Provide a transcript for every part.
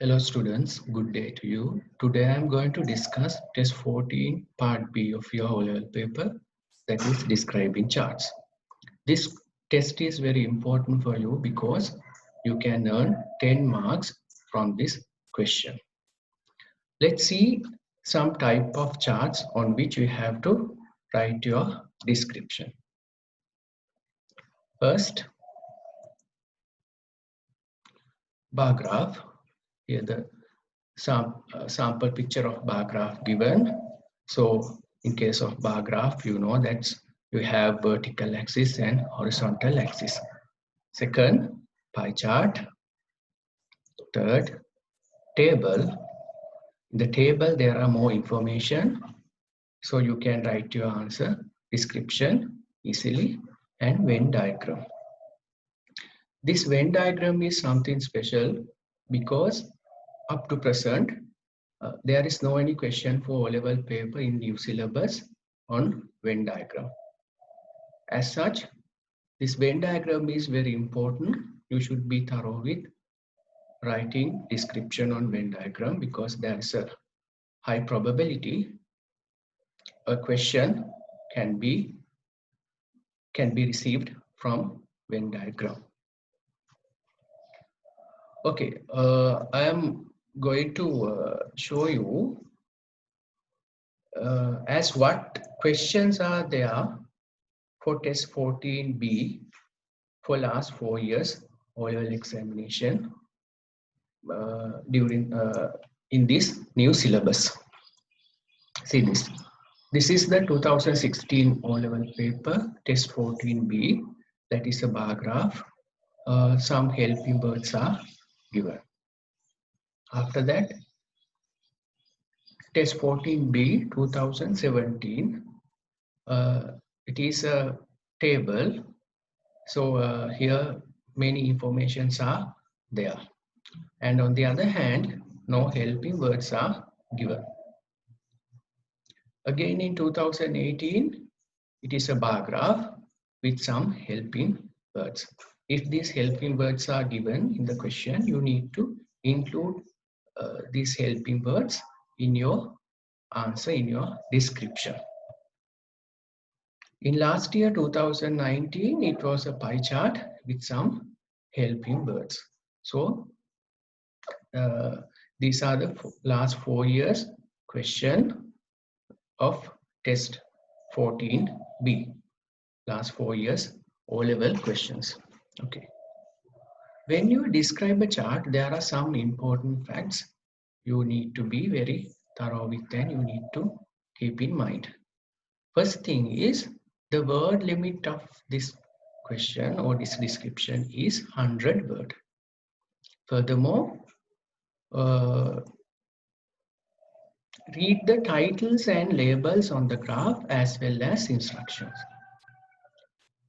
Hello students, good day to you. Today I am going to discuss test 14 part B of your O-level paper, that is describing charts. This test is very important for you because you can earn 10 marks from this question. Let's see some type of charts on which you have to write your description. First, bar graph. Here the sample picture of bar graph given. So in case of bar graph, you know that you have vertical axis and horizontal axis. Second, pie chart. Third, table. In the table, there are more information. So you can write your answer, description easily, and Venn diagram. This Venn diagram is something special because up to present, there is no any question for O-level paper in new syllabus on Venn diagram. As such, this Venn diagram is very important. You should be thorough with writing description on Venn diagram because there is a high probability a question can be received from Venn diagram. Okay, I am going to show you as what questions are there for test 14B for last 4 years O-level examination during in this new syllabus. See this. This is the 2016 O-level paper test 14B. That is a bar graph. Some helping words are given. After that, test 14B 2017. It is a table. So here many informations are there. And on the other hand, no helping words are given. Again in 2018, it is a bar graph with some helping words. If these helping words are given in the question, you need to include these helping words in your answer, in your description. In last year, 2019, it was a pie chart with some helping words. So these are the last 4 years question of test 14B. Last 4 years O-level questions. Okay. When you describe a chart, there are some important facts you need to be very thorough with and you need to keep in mind. First thing is the word limit of this question or this description is 100 words. Furthermore, read the titles and labels on the graph as well as instructions.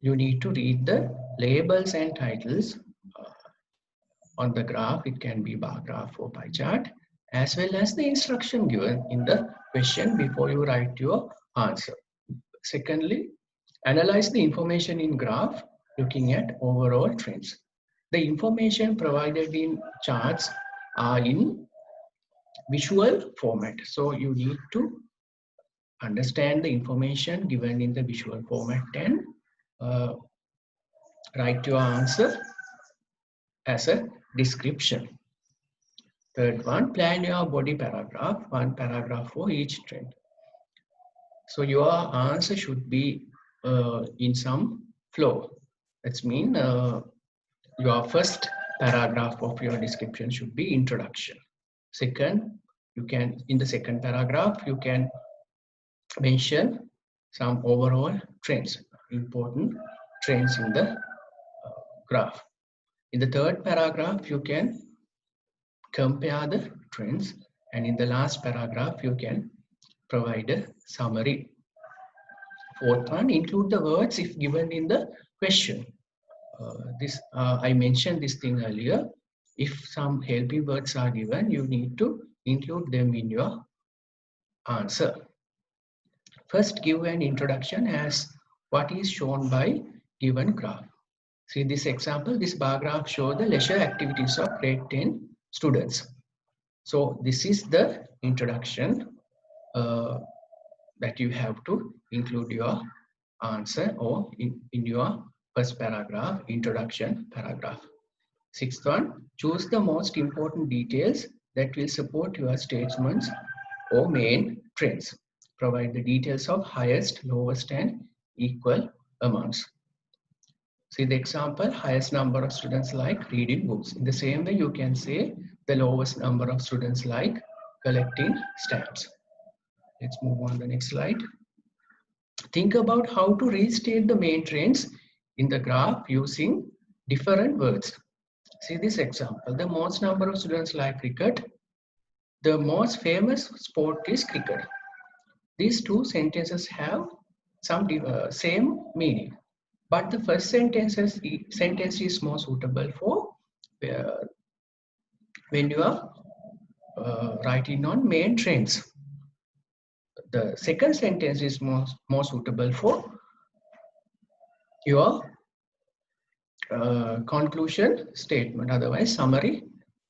You need to read the labels and titles on the graph. It can be bar graph or pie chart, as well as the instruction given in the question before you write your answer. Secondly, analyze the information in graph looking at overall trends. The information provided in charts are in visual format. So you need to understand the information given in the visual format and write your answer as a description. Third one, plan your body paragraph, one paragraph for each trend. So your answer should be in some flow. That means your first paragraph of your description should be introduction. Second, you can, in the second paragraph, you can mention some overall trends, important trends in the graph. In the third paragraph, you can compare the trends, and in the last paragraph, you can provide a summary. Fourth one, include the words if given in the question. I mentioned this thing earlier. If some helping words are given, you need to include them in your answer. First, give an introduction as what is shown by given graph. See this example, this bar graph shows the leisure activities of grade 10 students. So this is the introduction that you have to include your answer or in your first paragraph, introduction paragraph. Sixth one, choose the most important details that will support your statements or main trends. Provide the details of highest, lowest, and equal amounts. See the example, highest number of students like reading books. In the same way, you can say the lowest number of students like collecting stamps. Let's move on to the next slide. Think about how to restate the main trends in the graph using different words. See this example, the most number of students like cricket. The most famous sport is cricket. These two sentences have some same meaning, but the first sentence is more suitable for when you are writing on main trends. The second sentence is more suitable for your conclusion statement, otherwise summary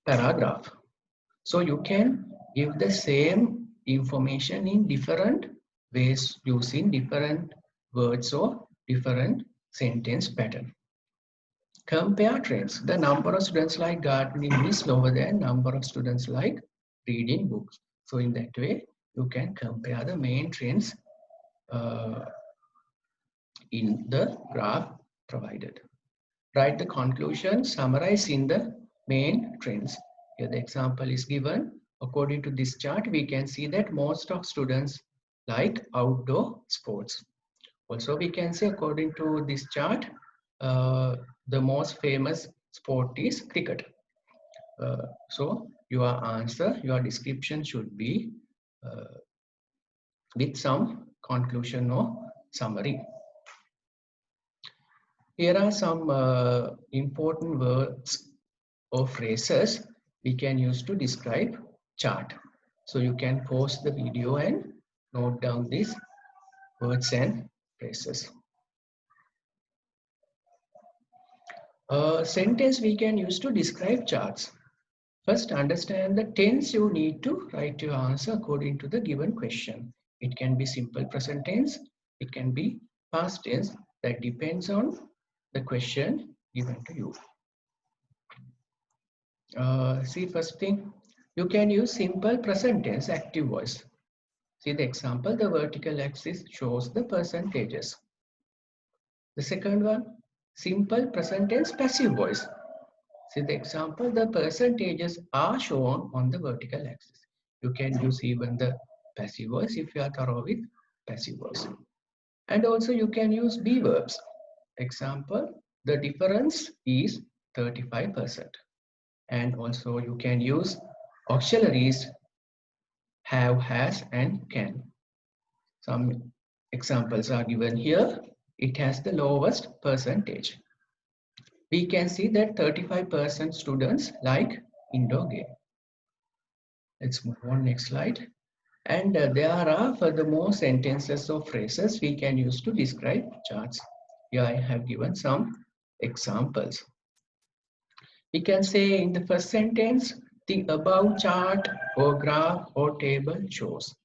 paragraph. So you can give the same information in different ways using different words or different sentence pattern. Compare trends. The number of students like gardening is lower than number of students like reading books. So in that way, you can compare the main trends in the graph provided. Write the conclusion, summarize in the main trends. Here the example is given. According to this chart, we can see that most of students like outdoor sports. Also, we can say according to this chart, the most famous sport is cricket. So your answer, your description should be with some conclusion or summary. Here are some important words or phrases we can use to describe chart. So you can pause the video and note down these words and phrases. Sentence we can use to describe charts. First, understand the tense you need to write your answer according to the given question. It can be simple present tense, it can be past tense. That depends on the question given to you. See, first thing, you can use simple present tense active voice. See the example, the vertical axis shows the percentages. The second one, simple present tense passive voice. See the example, the percentages are shown on the vertical axis. You can use even the passive voice if you are thorough with passive voice. And also you can use be verbs. Example, the difference is 35%. And also you can use auxiliaries have, has, and can. Some examples are given here. It has the lowest percentage. We can see that 35% students like indoor game. Let's move on next slide. And there are furthermore sentences or phrases we can use to describe charts. Here I have given some examples. We can say in the first sentence, the above chart or graph or table shows.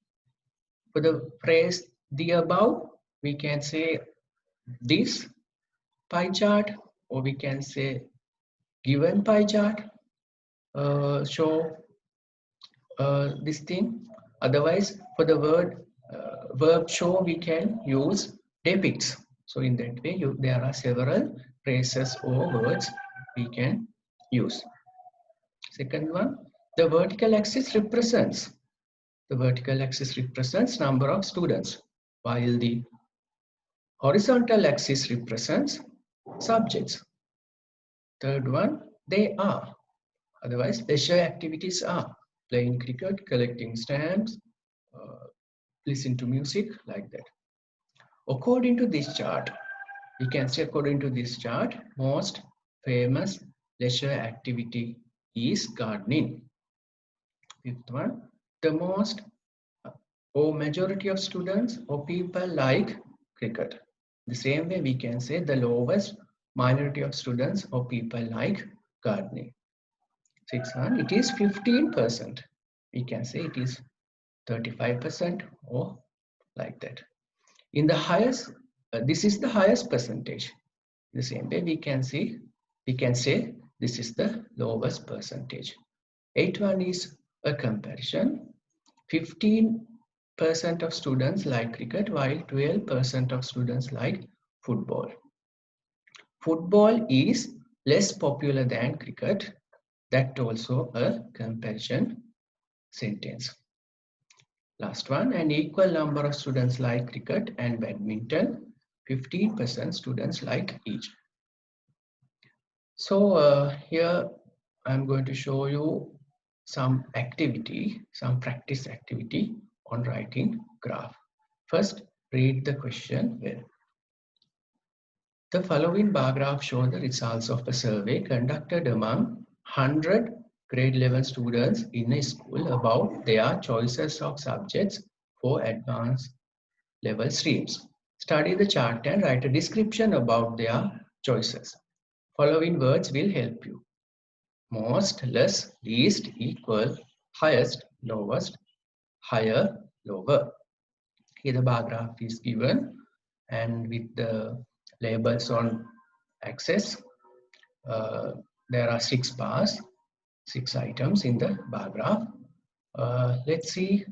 For the phrase the above, we can say this pie chart, or we can say given pie chart show this thing. Otherwise, for the verb show, we can use depicts. So in that way, there are several phrases or words we can use. Second one, the vertical axis represents. The vertical axis represents number of students, while the horizontal axis represents subjects. Third one, they are. Otherwise, leisure activities are playing cricket, collecting stamps, listen to music, like that. According to this chart, we can say according to this chart, most famous leisure activity is gardening. Fifth one, the most or majority of students or people like cricket. The same way we can say the lowest minority of students or people like gardening. Sixth one, it is 15%. We can say it is 35% or like that. In the highest, this is the highest percentage. The same way we can say this is the lowest percentage. 81 is a comparison. 15% of students like cricket while 12% of students like football. Football is less popular than cricket. That also a comparison sentence. Last one, an equal number of students like cricket and badminton. 15% students like each. So here I'm going to show you some activity, some practice activity on writing graph. First, read the question well. The following bar graph shows the results of a survey conducted among 100 grade 11 students in a school about their choices of subjects for advanced level streams. Study the chart and write a description about their choices. Following words will help you. Most, less, least, equal, highest, lowest, higher, lower. Here the bar graph is given and with the labels on axis, there are 6 bars, 6 items in the bar graph. Let's see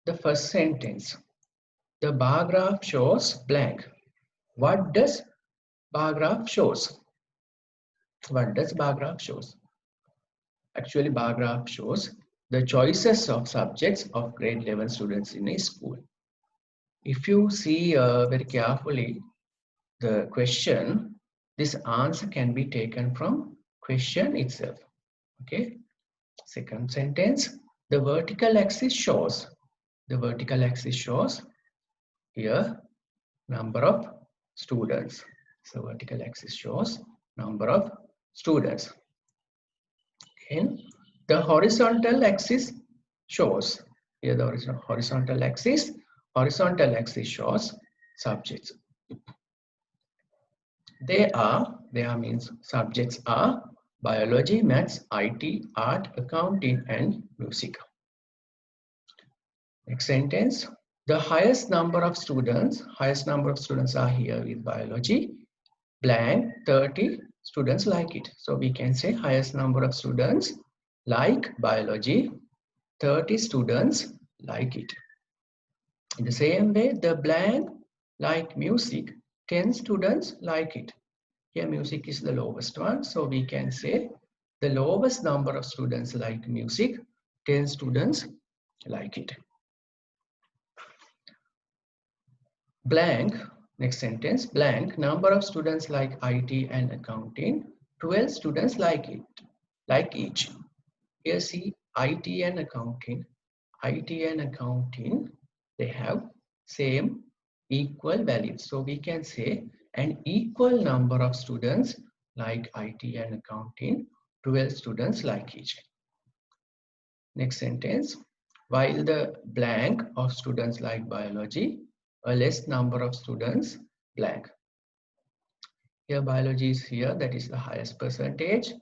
the first sentence. The bar graph shows blank. What does bar graph shows? What does bar graph shows? Actually, bar graph shows the choices of subjects of grade 11 students in a school. If you see very carefully the question, this answer can be taken from question itself. Okay. Second sentence, the vertical axis shows. The vertical axis shows here number of students. So vertical axis shows number of students. Then the horizontal axis shows here the horizontal axis. Horizontal axis shows subjects. They means subjects are biology, maths, IT, art, accounting, and music. Next sentence. The highest number of students are here with biology. Blank 30 students like it. So we can say highest number of students like biology, 30 students like it. In the same way, the blank like music, 10 students like it. Here music is the lowest one. So we can say the lowest number of students like music, 10 students like it. Blank, next sentence, blank, number of students like IT and accounting, 12 students like it, like each. Here see IT and accounting, they have same equal values. So we can say an equal number of students like IT and accounting, 12 students like each. Next sentence, while the blank of students like biology, a less number of students blank. Here biology is here, that is the highest percentage.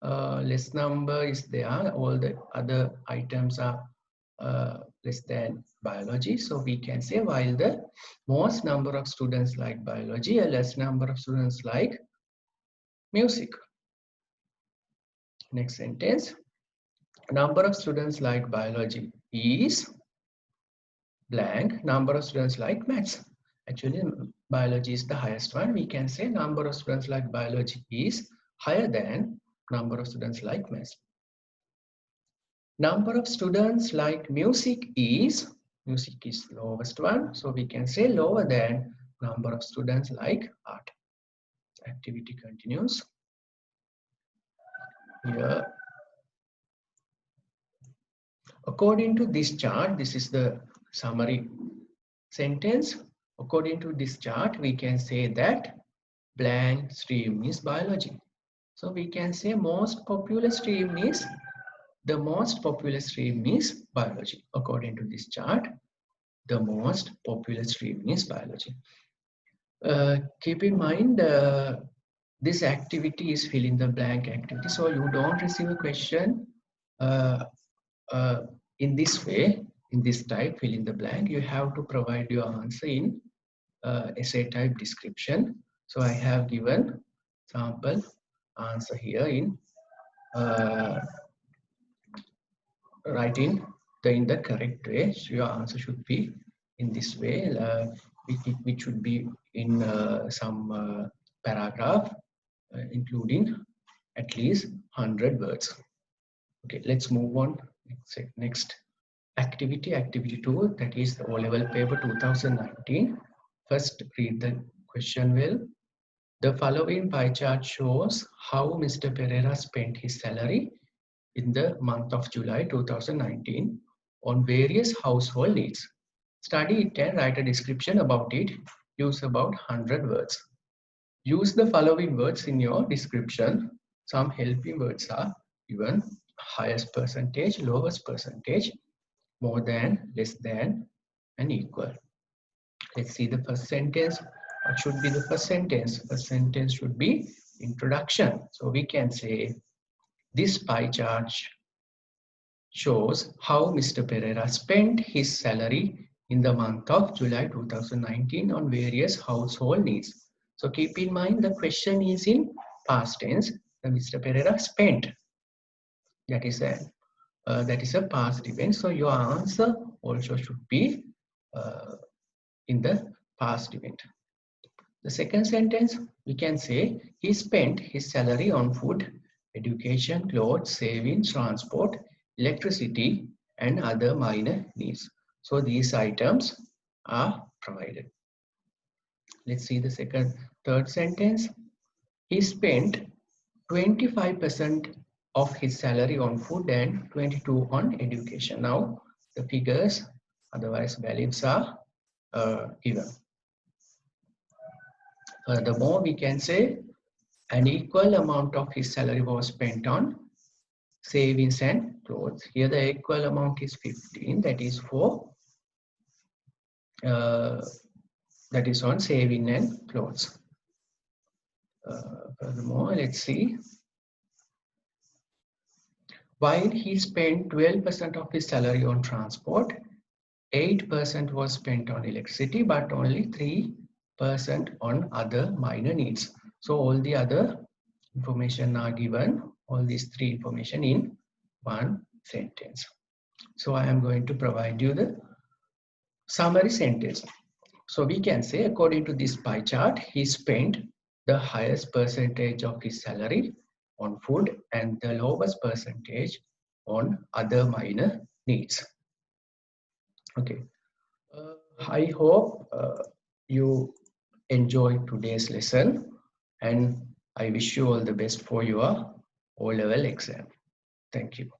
Less number is there, all the other items are less than biology. So we can say while the most number of students like biology, a less number of students like music. Next sentence, number of students like biology is blank, number of students like maths. Actually, biology is the highest one. We can say number of students like biology is higher than number of students like maths. Number of students like music is lowest one. So we can say lower than number of students like art. Activity continues. Here, according to this chart, this is the summary sentence. According to this chart, we can say that blank stream is biology. So we can say most popular stream is biology. According to this chart, the most popular stream is biology. Keep in mind, this activity is fill in the blank activity. So you don't receive a question in this way, in this type, fill in the blank, you have to provide your answer in essay type description. So I have given sample answer here in writing in the correct way. So your answer should be in this way, which should be in some paragraph, including at least 100 words. Okay, let's move on. Next activity, activity 2, that is the O-level paper 2019. First, read the question well. The following pie chart shows how Mr. Pereira spent his salary in the month of July 2019 on various household needs. Study it and write a description about it. Use about 100 words. Use the following words in your description. Some helping words are given: highest percentage, lowest percentage, more than, less than, and equal. Let's see the first sentence. What should be the first sentence? First sentence should be introduction. So we can say, this pie chart shows how Mr. Pereira spent his salary in the month of July 2019 on various household needs. So keep in mind the question is in past tense. Mr. Pereira spent. That is a past event. So your answer also should be in the past event. The second sentence, we can say he spent his salary on food, education, clothes, savings, transport, electricity, and other minor needs. So these items are provided. Let's see the third sentence. He spent 25% of his salary on food and 22% on education. Now the figures, otherwise values, are given. Furthermore, we can say an equal amount of his salary was spent on savings and clothes. Here the equal amount is 15, that is that is on saving and clothes. Furthermore, let's see. While he spent 12% of his salary on transport, 8% was spent on electricity, but only 3% on other minor needs. So all the other information are given, all these three information in one sentence. So I am going to provide you the summary sentence. So we can say, according to this pie chart, he spent the highest percentage of his salary on food and the lowest percentage on other minor needs. Okay. I hope you enjoyed today's lesson, and I wish you all the best for your O-level exam. Thank you.